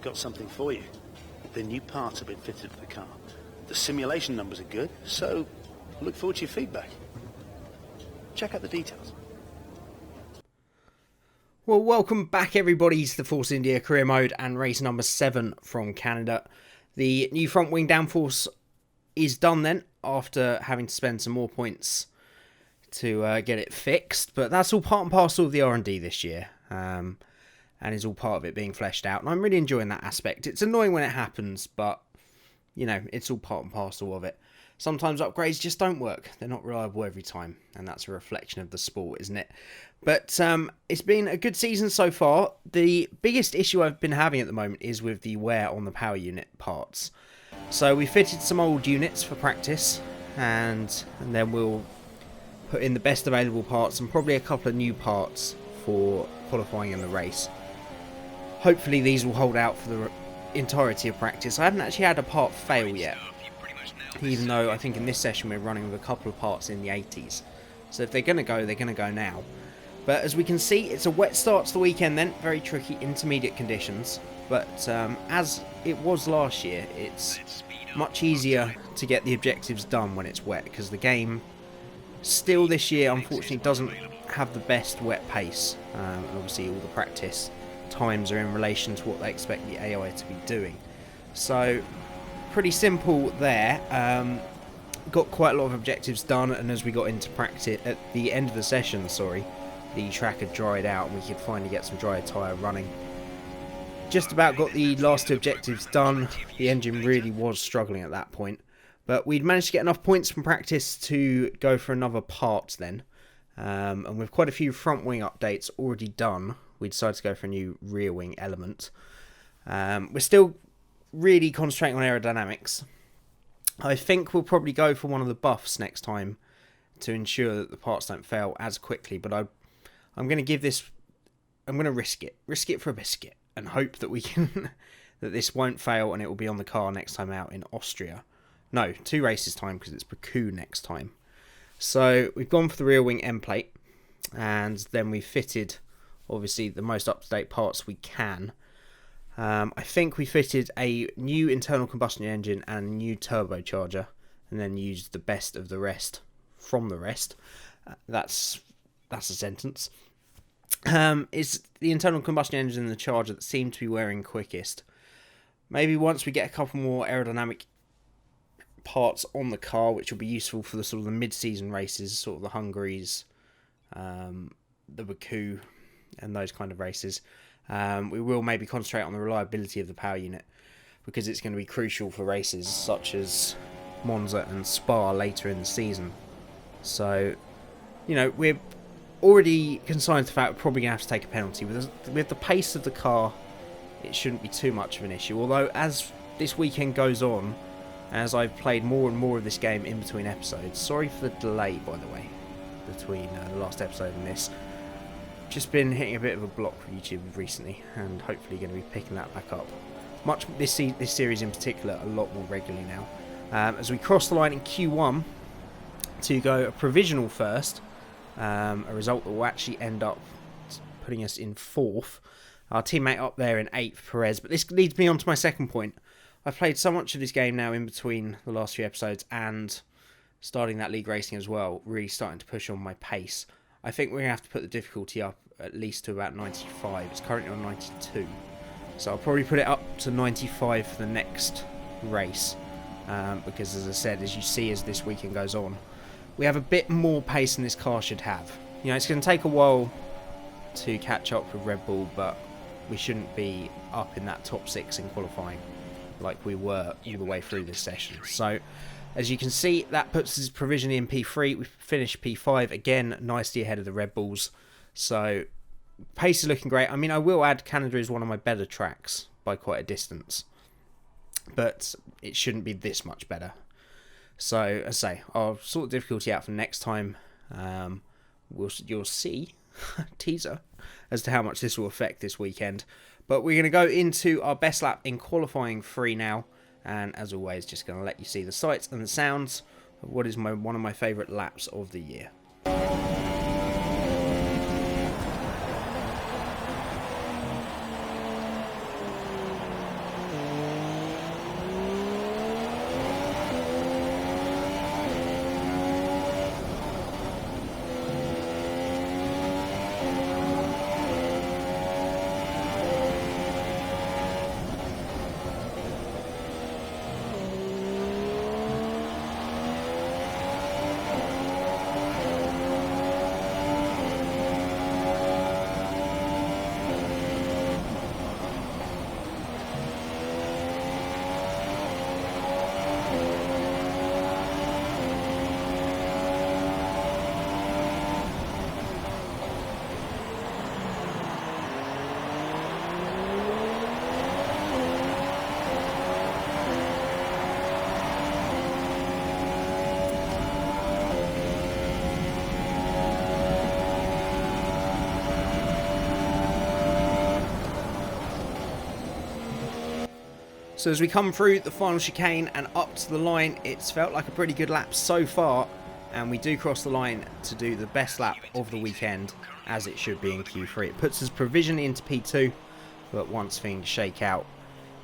got something for you. The new parts have been fitted to the car. The simulation numbers are good, so I look forward to your feedback. Check out the details. Well, welcome back everybody to the Force India Career Mode and race number 7 from Canada. The new front wing downforce is done then, after having to spend some more points to get it fixed. But that's all part and parcel of the R&D this year, and is all part of it being fleshed out. And I'm really enjoying that aspect. It's annoying when it happens, but, you know, it's all part and parcel of it. Sometimes upgrades just don't work. They're not reliable every time, and that's a reflection of the sport, isn't it? But it's been a good season so far. The biggest issue I've been having at the moment is with the wear on the power unit parts. So we fitted some old units for practice, and then we'll put in the best available parts and probably a couple of new parts for qualifying in the race. Hopefully these will hold out for the entirety of practice. I haven't actually had a part fail yet, even though I think in this session we're running with a couple of parts in the 80s. So if they're going to go, they're going to go now. But as we can see, it's a wet start to the weekend then, very tricky intermediate conditions. But as it was last year, it's much easier to get the objectives done when it's wet, because the game still this year unfortunately doesn't have the best wet pace. And obviously all the practice times are in relation to what they expect the AI to be doing. So pretty simple there. Got quite a lot of objectives done, and as we got into practice at the end of the session, the track had dried out and we could finally get some dry tyre running. Just about got the last two objectives done. The engine really was struggling at that point, but we'd managed to get enough points from practice to go for another part then. And with quite a few front wing updates already done, we decided to go for a new rear wing element. We're still really concentrating on aerodynamics. I think we'll probably go for one of the buffs next time to ensure that the parts don't fail as quickly, but I'm going to give this, I'm going to risk it for a biscuit, and hope that we can that this won't fail and it will be on the car next time out in Austria. No, 2 races time, because it's Baku next time. So we've gone for the rear wing end plate, and then we fitted obviously the most up-to-date parts we can. I think we fitted a new internal combustion engine and a new turbocharger, and then used the best of the rest from the rest. That's a sentence. It's the internal combustion engine and the charger that seem to be wearing quickest. Maybe once we get a couple more aerodynamic parts on the car, which will be useful for the sort of the mid-season races, sort of the Hungaries, the Baku, and those kind of races. We will maybe concentrate on the reliability of the power unit, because it's going to be crucial for races such as Monza and Spa later in the season. So, you know, we're already consigned to the fact we're probably going to have to take a penalty. With the pace of the car, it shouldn't be too much of an issue. Although, as this weekend goes on, as I've played more and more of this game in between episodes, sorry for the delay, by the way, between the last episode and this. Just been hitting a bit of a block with YouTube recently, and hopefully going to be picking that back up. This series in particular, a lot more regularly now. As we cross the line in Q1 to go a provisional first, a result that will actually end up putting us in 4th. Our teammate up there in 8th, Perez. But this leads me on to my second point. I've played so much of this game now in between the last few episodes and starting that league racing as well, really starting to push on my pace. I think we're going to have to put the difficulty up at least to about 95. It's currently on 92. So I'll probably put it up to 95 for the next race. Because as I said, as you see as this weekend goes on, we have a bit more pace than this car should have. You know, it's going to take a while to catch up with Red Bull, but we shouldn't be up in that top 6 in qualifying like we were all the way through this session. So, as you can see, that puts us provisionally in P3. We've finished P5, again, nicely ahead of the Red Bulls. So, pace is looking great. I mean, I will add Canada is one of my better tracks by quite a distance. But it shouldn't be this much better. So, as I say, I'll sort the difficulty out for next time. You'll see, teaser, as to how much this will affect this weekend. But we're going to go into our best lap in qualifying 3 now. And as always, just going to let you see the sights and the sounds of what is one of my favourite laps of the year. So as we come through the final chicane and up to the line, it's felt like a pretty good lap so far, and we do cross the line to do the best lap of the weekend, as it should be in Q3. It puts us provisionally into P2, but once things shake out,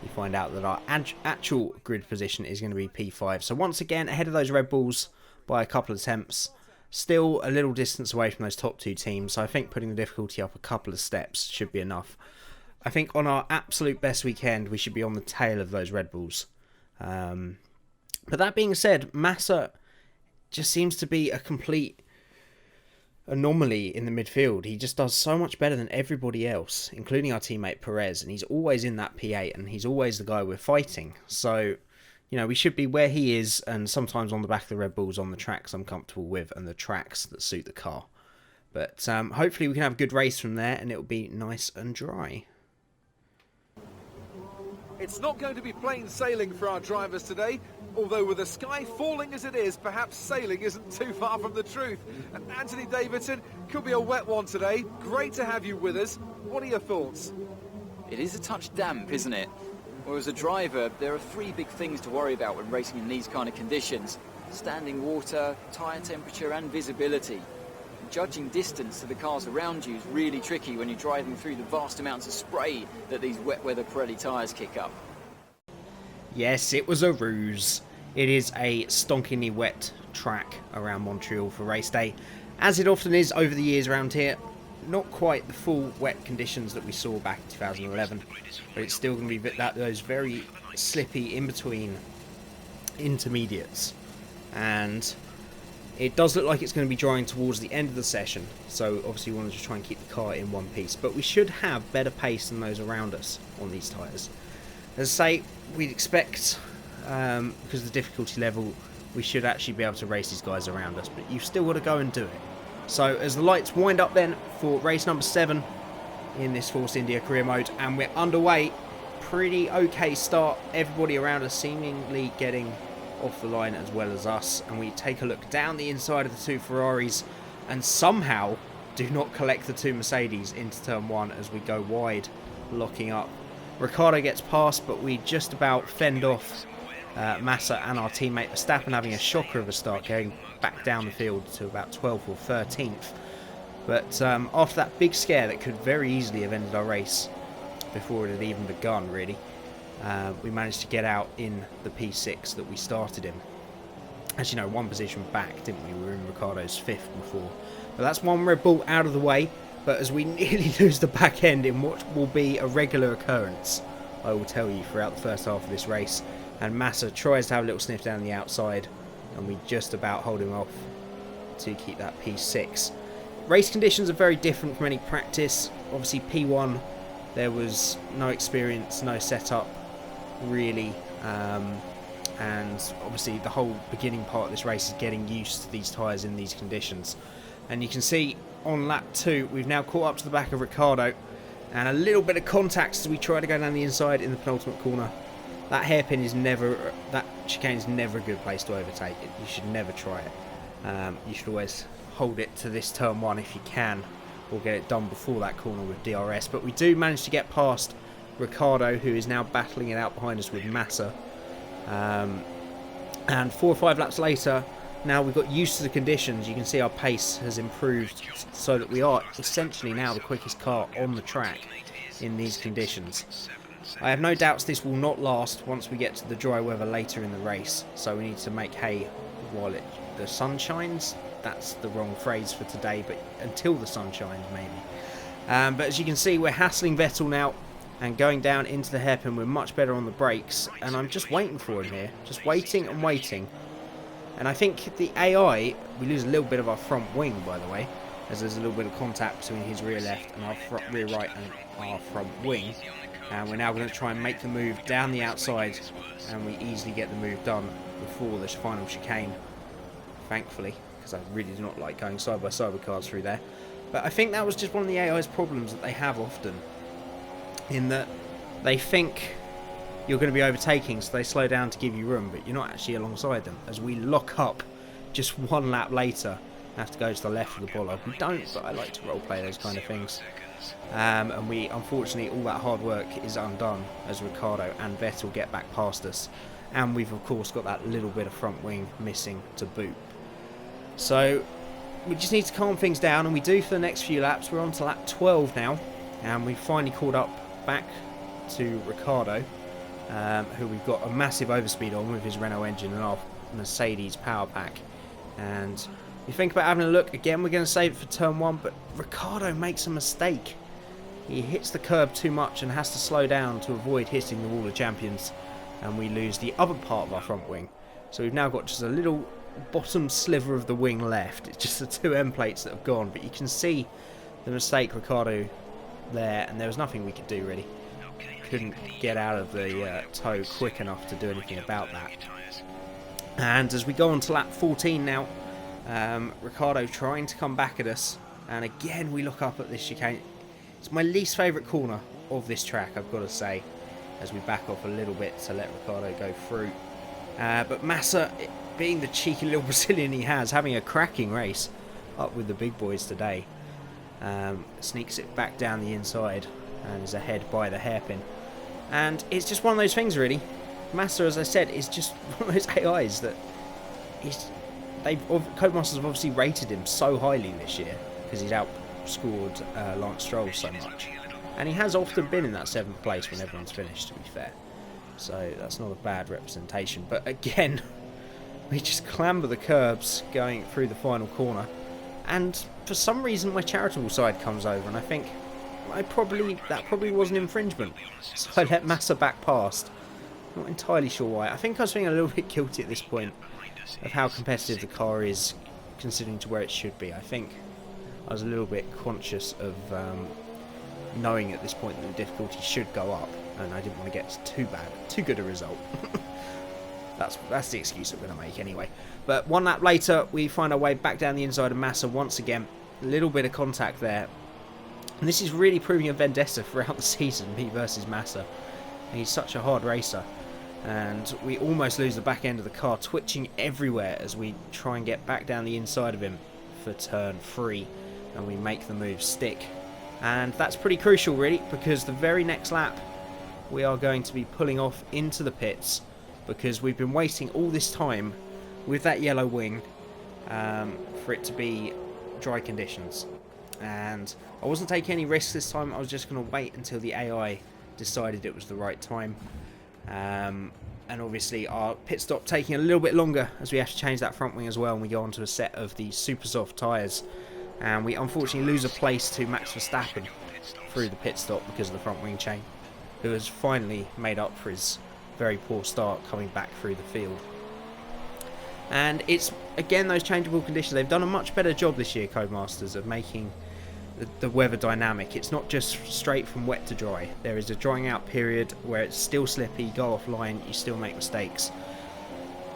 we find out that our actual grid position is going to be P5. So once again, ahead of those Red Bulls by a couple of attempts. Still a little distance away from those top two teams, so I think putting the difficulty up a couple of steps should be enough. I think on our absolute best weekend, we should be on the tail of those Red Bulls. But that being said, Massa just seems to be a complete anomaly in the midfield. He just does so much better than everybody else, including our teammate Perez, and he's always in that P8, and he's always the guy we're fighting. So, you know, we should be where he is, and sometimes on the back of the Red Bulls on the tracks I'm comfortable with, and the tracks that suit the car. But hopefully we can have a good race from there, and it'll be nice and dry. It's not going to be plain sailing for our drivers today, although with the sky falling as it is, perhaps sailing isn't too far from the truth. And Anthony Davidson, could be a wet one today. Great to have you with us. What are your thoughts? It is a touch damp, isn't it? Well, as a driver, there are three big things to worry about when racing in these kind of conditions: standing water, tyre temperature and visibility. Judging distance to the cars around you is really tricky when you're driving through the vast amounts of spray that these wet weather Pirelli tyres kick up. Yes, it was a ruse. It is a stonkingly wet track around Montreal for race day, as it often is over the years around here. Not quite the full wet conditions that we saw back in 2011, but it's still going to be those very slippy in-between intermediates. And it does look like it's going to be drying towards the end of the session, so obviously we want to just try and keep the car in one piece. But we should have better pace than those around us on these tyres. As I say, we'd expect, because of the difficulty level, we should actually be able to race these guys around us, but you've still got to go and do it. So as the lights wind up then for race number 7 in this Force India career mode, and we're underway, pretty okay start, everybody around us seemingly getting off the line as well as us, and we take a look down the inside of the two Ferraris and somehow do not collect the two Mercedes into turn 1 as we go wide, locking up. Ricciardo gets past, but we just about fend off Massa and our teammate Verstappen, having a shocker of a start, going back down the field to about 12th or 13th. But after that big scare that could very easily have ended our race before it had even begun, really, we managed to get out in the P6 that we started in. As you know, one position back, didn't we? We were in Ricciardo's 5th before. But that's one Red Bull out of the way. But as we nearly lose the back end in what will be a regular occurrence, I will tell you, throughout the first half of this race. And Massa tries to have a little sniff down the outside, and we just about hold him off to keep that P6. Race conditions are very different from any practice. Obviously P1, there was no experience, no setup really, and obviously the whole beginning part of this race is getting used to these tyres in these conditions. And you can see on lap 2 we've now caught up to the back of Ricciardo, and a little bit of contact as we try to go down the inside in the penultimate corner. That hairpin is never, that chicane is never a good place to overtake it. You should never try it. You should always hold it to this turn 1 if you can, or get it done before that corner with DRS. But we do manage to get past Ricciardo, who is now battling it out behind us with Massa. And 4 or 5 laps later, now we've got used to the conditions. You can see our pace has improved so that we are essentially now the quickest car on the track in these conditions. I have no doubts this will not last once we get to the dry weather later in the race, so we need to make hay while the sun shines. That's the wrong phrase for today, but until the sun shines maybe. But as you can see, we're hassling Vettel now and going down into the hairpin. We're much better on the brakes, and I'm just waiting for him here, just waiting and waiting. And I think the AI, we lose a little bit of our front wing, by the way, as there's a little bit of contact between his rear left and our rear right and our front wing. And we're now going to try and make the move down the outside, and we easily get the move done before the final chicane, thankfully, because I really do not like going side by side with cars through there. But I think that was just one of the AI's problems that they have often, in that they think you're going to be overtaking, so they slow down to give you room, but you're not actually alongside them. As we lock up just 1 lap later, have to go to the left of the bollard. We don't, but I like to role play those kind of things. And we, unfortunately, all that hard work is undone as Ricciardo and Vettel get back past us. And we've, of course, got that little bit of front wing missing to boot. So we just need to calm things down, and we do for the next few laps. We're on to lap 12 now, and we finally caught up back to Ricciardo, who we've got a massive overspeed on with his Renault engine and our Mercedes power pack. And you think about having a look again, we're going to save it for turn 1, but Ricciardo makes a mistake. He hits the curb too much and has to slow down to avoid hitting the wall of champions, and we lose the other part of our front wing. So we've now got just a little bottom sliver of the wing left. It's just the two end plates that have gone, but you can see the mistake Ricciardo there, and there was nothing we could do really. Couldn't get out of the toe quick enough to do anything about that. And as we go on to lap 14 now, Ricciardo trying to come back at us, and again we look up at this chicane. It's my least favourite corner of this track, I've got to say, as we back off a little bit to let Ricciardo go through. But Massa, being the cheeky little Brazilian he has, having a cracking race up with the big boys today, sneaks it back down the inside and is ahead by the hairpin. And it's just one of those things really. Massa, as I said, is just one of those AIs that Codemasters have obviously rated him so highly this year because he's outscored Lance Stroll so much, and he has often been in that 7th place when everyone's finished, to be fair, so that's not a bad representation. But again, we just clamber the curbs going through the final corner, and for some reason my charitable side comes over, and I think that probably was an infringement, so I let Massa back past. Not entirely sure why. I think I was feeling a little bit guilty at this point of how competitive the car is, considering to where it should be. I think I was a little bit conscious of knowing at this point that the difficulty should go up, and I didn't want to get too good a result. That's the excuse I'm going to make anyway. But one lap later, we find our way back down the inside of Massa once again. A little bit of contact there. And this is really proving a vendetta throughout the season, me versus Massa. And he's such a hard racer. And we almost lose the back end of the car, twitching everywhere as we try and get back down the inside of him for turn 3, and we make the move stick. And that's pretty crucial really, because the very next lap we are going to be pulling off into the pits, because we've been waiting all this time with that yellow wing for it to be dry conditions, and I wasn't taking any risks this time. I was just going to wait until the AI decided it was the right time. And obviously our pit stop taking a little bit longer as we have to change that front wing as well, and we go onto a set of the super soft tyres, and we unfortunately lose a place to Max Verstappen through the pit stop because of the front wing chain, who has finally made up for his very poor start coming back through the field. And it's again those changeable conditions. They've done a much better job this year, Codemasters, of making the weather dynamic. It's not just straight from wet to dry. There is a drying out period where it's still slippy, you go offline, you still make mistakes.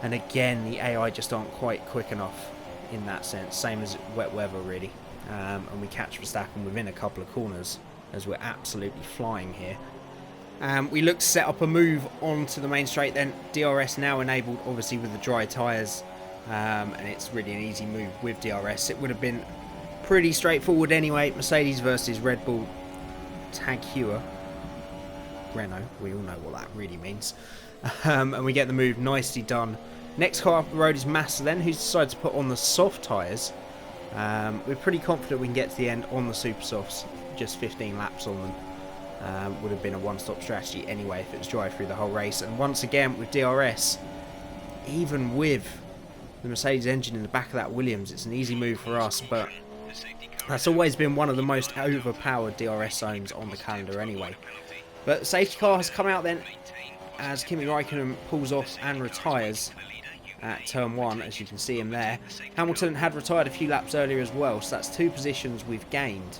And again, the AI just aren't quite quick enough in that sense, same as wet weather really. And we catch Verstappen within a couple of corners as we're absolutely flying here. We look to set up a move onto the main straight then. DRS now enabled obviously with the dry tyres, and it's really an easy move with DRS. It would have been pretty straightforward anyway. Mercedes versus Red Bull Tag Heuer. Renault, we all know what that really means. And we get the move nicely done. Next car up the road is Massa then, who's decided to put on the soft tyres. We're pretty confident we can get to the end on the super softs, just 15 laps on them. Would have been a one-stop strategy anyway if it was dry through the whole race. And once again with DRS, even with the Mercedes engine in the back of that Williams, it's an easy move for us, but that's always been one of the most overpowered DRS zones on the calendar anyway. But the safety car has come out then as Kimi Raikkonen pulls off and retires at turn 1, as you can see him there. Hamilton had retired a few laps earlier as well, so that's 2 positions we've gained.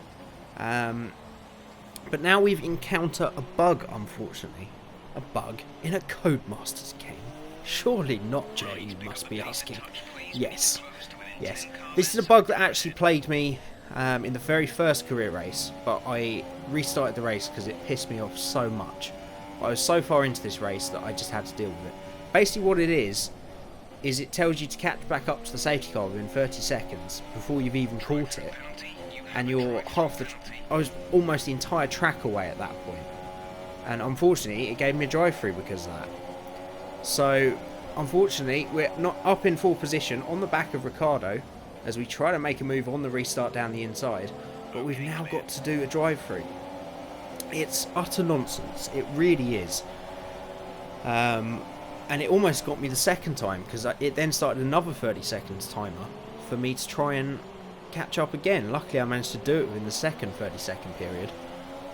But now we've encountered a bug, unfortunately. A bug in a Codemasters game. Surely not, Joe, you must be asking. Yes. Yes. This is a bug that actually plagued me in the very first career race, but I restarted the race because it pissed me off so much. I was so far into this race that I just had to deal with it. Basically what it is it tells you to catch back up to the safety car within 30 seconds before you've even caught it. and you're I was almost the entire track away at that point. And unfortunately, it gave me a drive-through because of that. So, unfortunately, we're not up in full position on the back of Ricciardo as we try to make a move on the restart down the inside. But we've now got to do a drive-through. It's utter nonsense. It really is. And it almost got me the second time because it then started another 30 seconds timer for me to try and catch up again. Luckily, I managed to do it within the second 30-second period.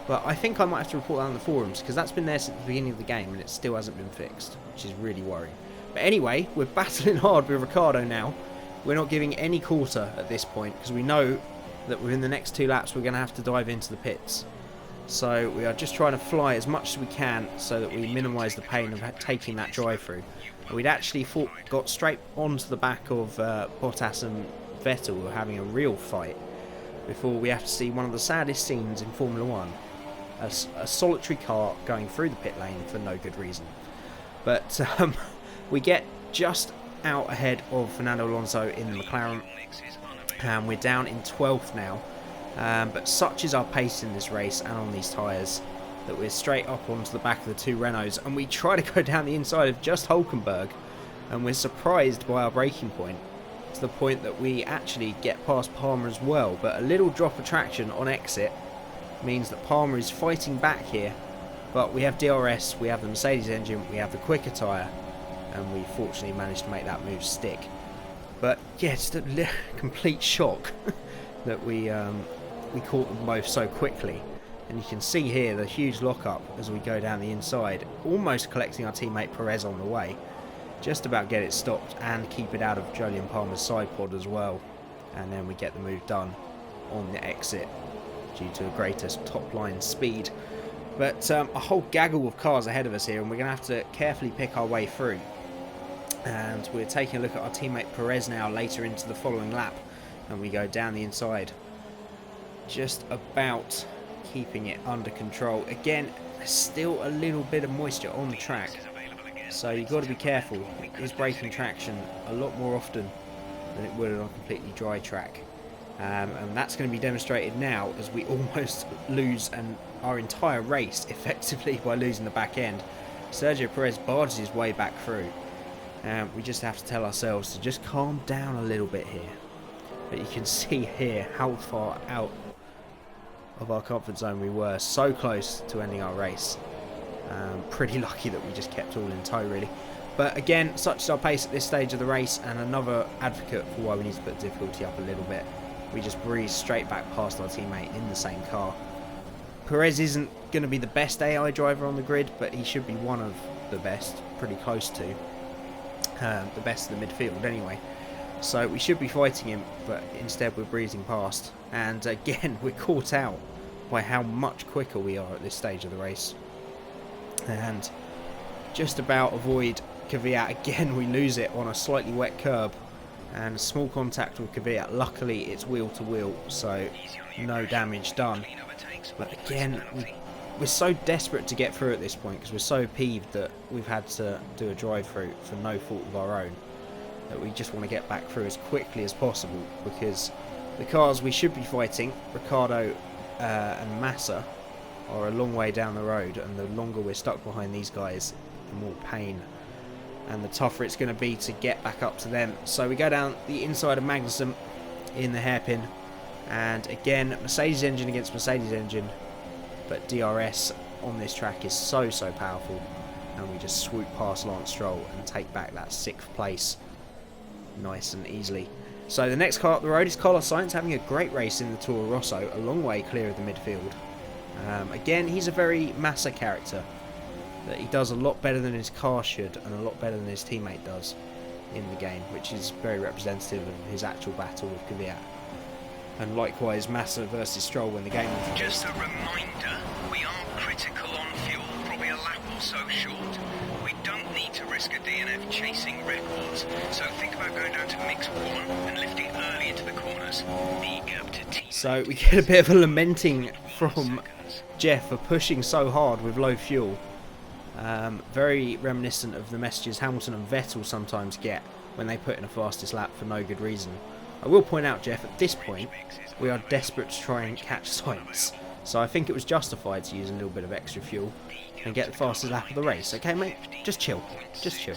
But I think I might have to report that on the forums because that's been there since the beginning of the game and it still hasn't been fixed, which is really worrying. But anyway, we're battling hard with Ricciardo now. We're not giving any quarter at this point because we know that within the next 2 laps we're going to have to dive into the pits. So we are just trying to fly as much as we can so that we minimise the pain of taking that drive-through. We'd actually got straight onto the back of Bottas and Vettel, who were having a real fight, before we have to see one of the saddest scenes in Formula 1. A solitary car going through the pit lane for no good reason. But we get just out ahead of Fernando Alonso in the McLaren, and we're down in 12th now. But such is our pace in this race and on these tyres that we're straight up onto the back of the 2 Renaults, and we try to go down the inside of just Hulkenberg, and we're surprised by our braking point, to the point that we actually get past Palmer as well. But a little drop of traction on exit means that Palmer is fighting back here, but we have DRS, we have the Mercedes engine, we have the quicker tyre, and we fortunately managed to make that move stick. But yeah, just a complete shock that we caught them both so quickly. And you can see here the huge lockup as we go down the inside, almost collecting our teammate Perez on the way. Just about get it stopped and keep it out of Jolyon Palmer's side pod as well. And then we get the move done on the exit due to a greater top line speed. But a whole gaggle of cars ahead of us here, and we're going to have to carefully pick our way through. And we're taking a look at our teammate Perez now later into the following lap, and we go down the inside, just about keeping it under control. Again, there's still a little bit of moisture on the track, so you've got to be careful. It is breaking traction a lot more often than it would on a completely dry track. And that's going to be demonstrated now as we almost lose our entire race effectively by losing the back end. Sergio Perez barges his way back through. We just have to tell ourselves to just calm down a little bit here. But you can see here how far out of our comfort zone we were, so close to ending our race. Pretty lucky that we just kept all in tow, really. But again, such is our pace at this stage of the race, and another advocate for why we need to put the difficulty up a little bit. We just breeze straight back past our teammate in the same car. Perez isn't going to be the best AI driver on the grid, but he should be one of the best, pretty close to the best of the midfield anyway. So we should be fighting him, but instead we're breezing past. And again, we're caught out by how much quicker we are at this stage of the race. And just about avoid Kvyat. Again, we lose it on a slightly wet curb. And a small contact with Kvyat. Luckily, it's wheel to wheel, so no damage done. But again, we're so desperate to get through at this point because we're so peeved that we've had to do a drive-through for no fault of our own, that we just want to get back through as quickly as possible, because the cars we should be fighting, Ricciardo and Massa, are a long way down the road, and the longer we're stuck behind these guys, the more pain and the tougher it's going to be to get back up to them. So we go down the inside of Magnussen in the hairpin, and again, Mercedes engine against Mercedes engine, but DRS on this track is so powerful, and we just swoop past Lance Stroll and take back that 6th place nice and easily. So the next car up the road is Carlos Sainz, having a great race in the Toro Rosso, a long way clear of the midfield. Again, he's a very Massa character, that he does a lot better than his car should, and a lot better than his teammate does in the game, which is very representative of his actual battle with Kvyat. And likewise, Massa versus Stroll when the game was released. Just a reminder, we are critical on fuel, probably a lap or so short. We don't need to risk a DNF chasing records, so think about going down to mix 1 and lifting early into the corners. Be up to T. So we get a bit of a lamenting from Jeff for pushing so hard with low fuel. Very reminiscent of the messages Hamilton and Vettel sometimes get when they put in a fastest lap for no good reason. I will point out, Jeff, at this point, we are desperate to try and catch Sainz. So I think it was justified to use a little bit of extra fuel and get the fastest lap of the race. Okay, mate? Just chill. Just chill.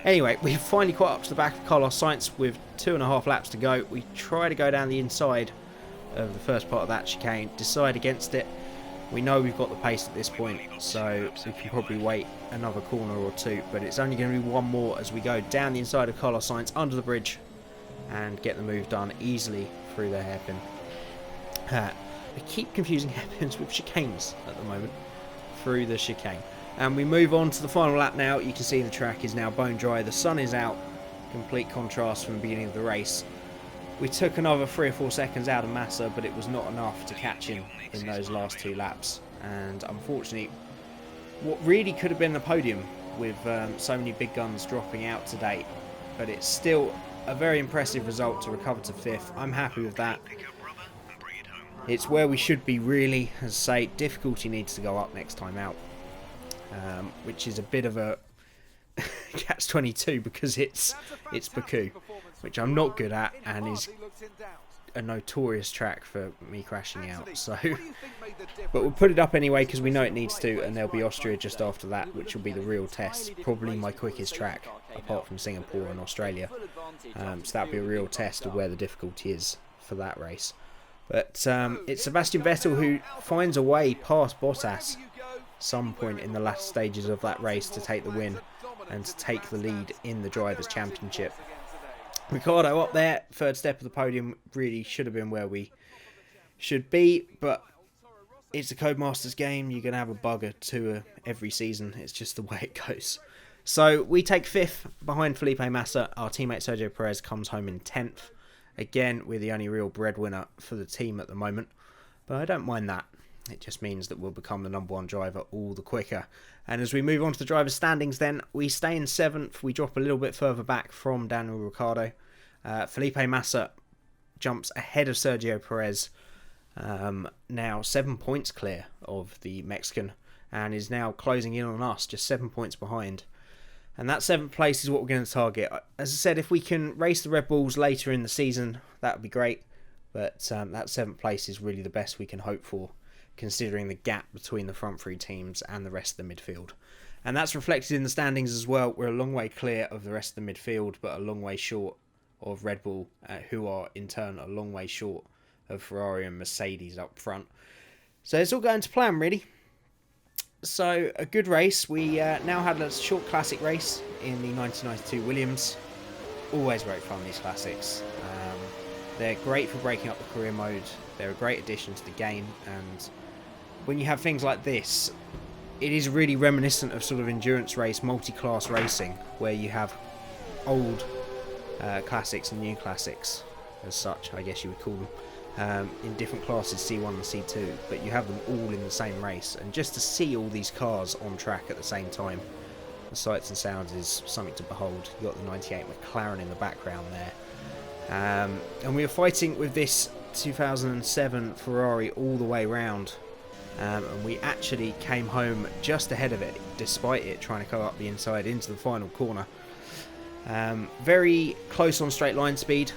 Anyway, we've finally caught up to the back of Carlos Sainz with 2.5 laps to go. We try to go down the inside of the first part of that chicane, decide against it. We know we've got the pace at this point, so we can probably wait another corner or two, but it's only going to be one more as we go down the inside of Carlos Sainz under the bridge and get the move done easily through the hairpin. I keep confusing hairpins with chicanes at the moment through the chicane. And we move on to the final lap now. You can see the track is now bone dry. The sun is out. Complete contrast from the beginning of the race. We took another 3 or 4 seconds out of Massa, but it was not enough to catch him in those last 2 laps. And unfortunately, what really could have been the podium with so many big guns dropping out today. But it's still a very impressive result to recover to 5th. I'm happy with that. It's where we should be really. As I say, difficulty needs to go up next time out. Which is a bit of a catch-22 because it's Baku, which I'm not good at and is a notorious track for me crashing out. So, but we'll put it up anyway because we know it needs to, and there'll be Austria just after that, which will be the real test. Probably my quickest track apart from Singapore and Australia. So that'll be a real test of where the difficulty is for that race. But it's Sebastian Vettel who finds a way past Bottas some point in the last stages of that race to take the win and to take the lead in the Drivers' Championship. Ricciardo up there, 3rd step of the podium, really should have been where we should be, but it's a Codemasters game. You're going to have a bugger to every season. It's just the way it goes. So we take 5th behind Felipe Massa. Our teammate Sergio Perez comes home in 10th. Again, we're the only real breadwinner for the team at the moment, but I don't mind that. It just means that we'll become the #1 driver all the quicker. And as we move on to the driver's standings then, we stay in 7th. We drop a little bit further back from Daniel Ricciardo. Felipe Massa jumps ahead of Sergio Perez. Now 7 points clear of the Mexican and is now closing in on us, just 7 points behind. And that 7th place is what we're going to target. As I said, if we can race the Red Bulls later in the season, that would be great. But that 7th place is really the best we can hope for, considering the gap between the front 3 teams and the rest of the midfield. And that's reflected in the standings as well. We're a long way clear of the rest of the midfield, but a long way short of Red Bull, who are in turn a long way short of Ferrari and Mercedes up front. So it's all going to plan, really. So a good race. We now had a short classic race in the 1992 Williams. Always great fun, these classics. They're great for breaking up the career mode. They're a great addition to the game, and when you have things like this, it is really reminiscent of sort of endurance race, multi-class racing, where you have old classics and new classics, as such, I guess you would call them, in different classes, C1 and C2, but you have them all in the same race, and just to see all these cars on track at the same time, the sights and sounds is something to behold. You've got the 98 McLaren in the background there, and we were fighting with this 2007 Ferrari all the way round, and we actually came home just ahead of it, despite it trying to go up the inside into the final corner. Very close on straight line speed.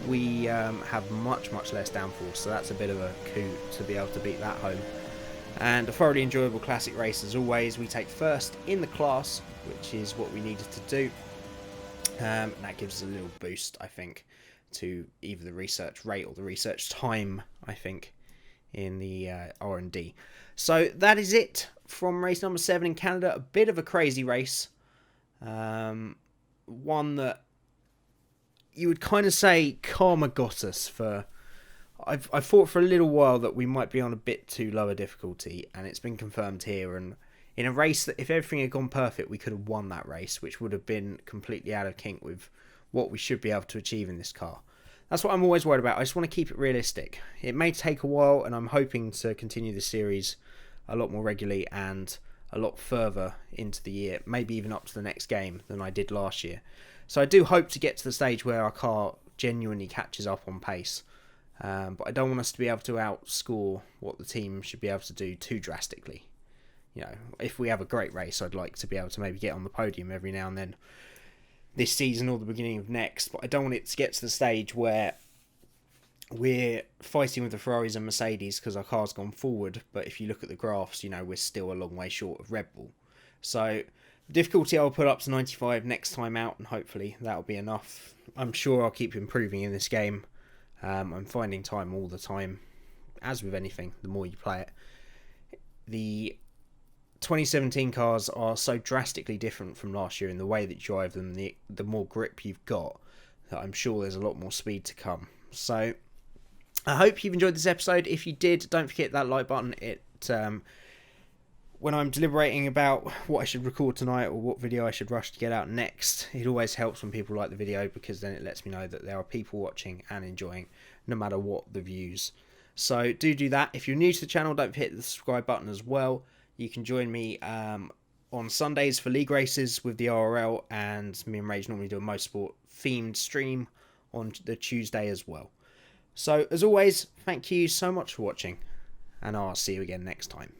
We have much less downforce, so that's a bit of a coup to be able to beat that home. And a thoroughly enjoyable classic race as always. We take 1st in the class, which is what we needed to do. And that gives us a little boost, I think, to either the research rate or the research time, I think, in the R&D. So that is it from race number 7 in Canada. A bit of a crazy race. One that you would kind of say karma got us for. I thought for a little while that we might be on a bit too low a difficulty, and it's been confirmed here. And in a race that, if everything had gone perfect, we could have won that race, which would have been completely out of kink with what we should be able to achieve in this car. That's what I'm always worried about. I just want to keep it realistic. It may take a while, and I'm hoping to continue this series a lot more regularly and a lot further into the year, maybe even up to the next game than I did last year. So I do hope to get to the stage where our car genuinely catches up on pace. But I don't want us to be able to outscore what the team should be able to do too drastically. You know, if we have a great race, I'd like to be able to maybe get on the podium every now and then this season or the beginning of next. But I don't want it to get to the stage where we're fighting with the Ferraris and Mercedes because our car's gone forward, but if you look at the graphs, you know, we're still a long way short of Red Bull. So the difficulty I'll put up to 95 next time out, and hopefully that'll be enough. I'm sure I'll keep improving in this game. I'm finding time all the time, as with anything, the more you play it. The 2017 cars are so drastically different from last year in the way that you drive them, the more grip you've got, that I'm sure there's a lot more speed to come. So I hope you've enjoyed this episode. If you did, don't forget that like button. When I'm deliberating about what I should record tonight or what video I should rush to get out next, it always helps when people like the video, because then it lets me know that there are people watching and enjoying, no matter what the views. So do that. If you're new to the channel, don't forget the subscribe button as well. You can join me on Sundays for league races with the RRL, and me and Rage normally do a motorsport themed stream on the Tuesday as well. So as always, thank you so much for watching, and I'll see you again next time.